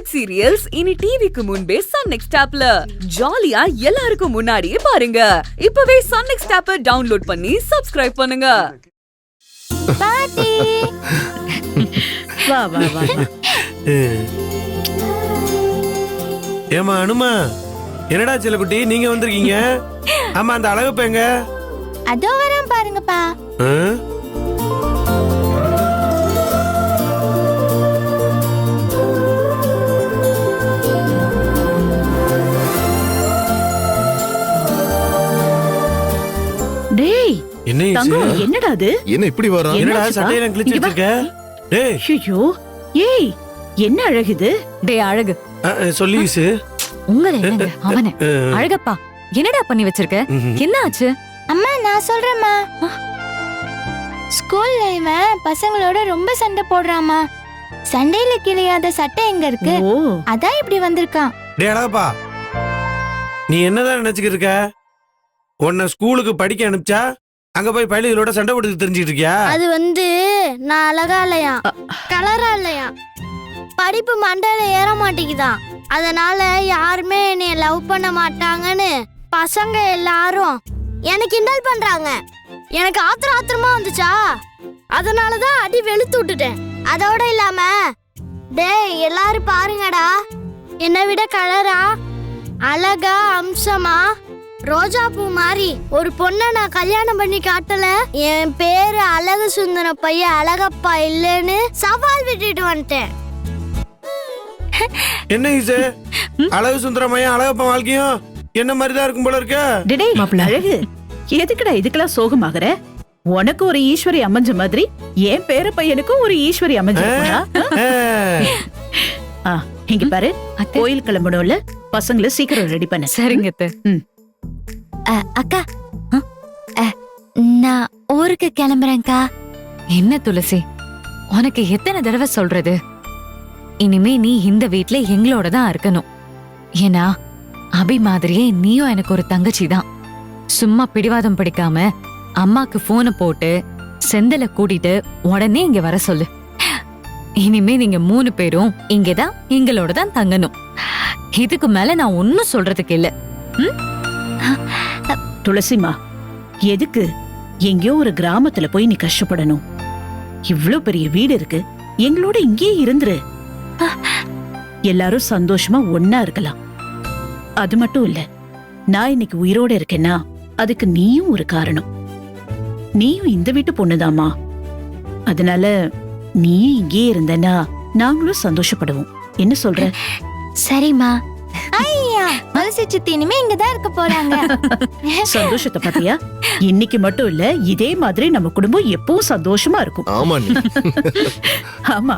Web serials இனி டிவிக்கு முன்பே சன் நெக்ஸ்ட் ஆப்ல ஜாலியா எல்லாருக்கும் முன்னாடியே பாருங்க. இப்பவே சன் நெக்ஸ்ட் ஆப்பை டவுன்லோட் பண்ணி சப்ஸ்கிரைப் பண்ணுங்க. பாட்டி வா வா வா. ஏமா அனுமா, என்னடா செல்லக்குட்டி நீங்க வந்திருக்கீங்க? ஆமா, அந்த அழகப்ப எங்க? அதோ வரேன் பாருங்கப்பா. டேய் என்ன தங்கம், என்னடா அது? என்ன இப்படி வரா? என்னடா சட்டையெல்லாம் கிழிச்சு வச்சிருக்க? டேய் ஐயோ, ஏய் என்ன அழகுது? டேய் அழகு, சொல்லி உங்களை என்னங்க அவனே அழகப்பா, என்னடா பண்ணி வச்சிருக்க? என்ன ஆச்சு? அம்மா நான் சொல்றேம்மா. ஸ்கூல்ல இவன் பசங்களோட ரொம்ப சண்டை போடுறாமா. சண்டையில கிழியாத சட்டை எங்க இருக்கு? ஓ, அதான் இப்படி வந்திருக்கான். டேய் அழகப்பா, நீ என்னதான் நினைச்சுக்கிட்டு இருக்க? உன்னை ஸ்கூலுக்கு படிக்க அனுப்பிச்சா அங்க போய் பள்ளிகளோட சண்டை போட்டு தெரிஞ்சுக்கிட்டு இருக்கியா? அது நான் அழகா இல்லையா, கலரா இல்லையா, படிப்பு மண்டையில ஏற மாட்டேங்குதான். அதனால யாருமே என்னைய லவ் பண்ண மாட்டாங்கன்னு பசங்க எல்லாரும் எனக்கு கிண்டல் பண்றாங்க. எனக்கு ஆத்திரமா வந்துச்சா, அதனாலதான் அடி வெளுத்து விட்டுட்டேன். அதோட இல்லாம டேய் எல்லாரும் பாருங்கடா, என்னை விட கலரா அழகா அம்சமா ரோஜா பூ மாதிரி ஒரு பொண்ணை நான் கல்யாணம் பண்ணி காட்டல. என் பேரு அழகு சுந்தர பையன் அழகப்பா இல்லன்னு சவால் விட்டுட்டு வந்துட்டேன். என்ன ஈசு, அழகு சுந்தரமையா அழகப்பா வாழ்க்கையும் என்ன மாதிரிதான் இருக்கும் போல இருக்க? டேய் அழகு, எதுக்குடா இதுக்கெல்லாம் சோகமாகற? உனக்கு ஒரு ஈஸ்வரி அமைஞ்ச மாதிரி என் பேர பையனுக்கும் ஒரு ஈஸ்வரி அமைஞ்சிருக்கா? இங்க பாரு, கோயில் கிளம்பணும்ல, பசங்களை சீக்கிரம் ரெடி பண்ண. சரிங்க அத்தை. அக்கா, நான் ஊருக்கு கிளம்புறேன்க்கா. என்ன துளசி, உனக்கு எத்தனை தடவை சொல்றது? இனிமே நீ இந்த வீட்ல எங்களோட தான் இருக்கணும். ஏன்னா அபி மாதிரியே நீயும் எனக்கு ஒரு தங்கச்சி தான். சும்மா பிடிவாதம் பிடிக்காம அம்மாக்கு போனை போட்டு செந்தல கூட்டிட்டு உடனே இங்க வர சொல்லு. இனிமே நீங்க 3 பேரும் இங்கதான் எங்களோட தான் தங்கணும். இதுக்கு மேல நான் ஒன்னும் சொல்றதுக்கு இல்ல. துளசிமா, எதுக்கு எங்கேயோ ஒரு கிராமத்துல போய் நீ கஷ்டப்படணும்? இவ்ளோ பெரிய வீடு இருக்கு, எங்களோட இங்கேயே இருந்துரு. எல்லாரும் சந்தோஷமா ஒன்னா இருக்கலாம். அது மட்டும் இல்ல, நான் இன்னைக்கு உயிரோட இருக்கேன்னா அதுக்கு நீயும் ஒரு காரணம். நீயும் இந்த வீட்டு பொண்ணுதாமா. அதனால நீயும் இங்கேயே இருந்தனா நாங்களும் சந்தோஷப்படுவோம். என்ன சொல்ற? சரிம்மா. ஐயா, மனசு சித்தி இனிமே இங்கதான் இருக்க போறாங்க. சந்தோஷத்தை பாத்தியா? இன்னைக்கு மட்டும் இல்ல, இதே மாதிரி நம்ம குடும்பம் எப்பவும் சந்தோஷமா இருக்கும். ஆமா நீ. ஆமா.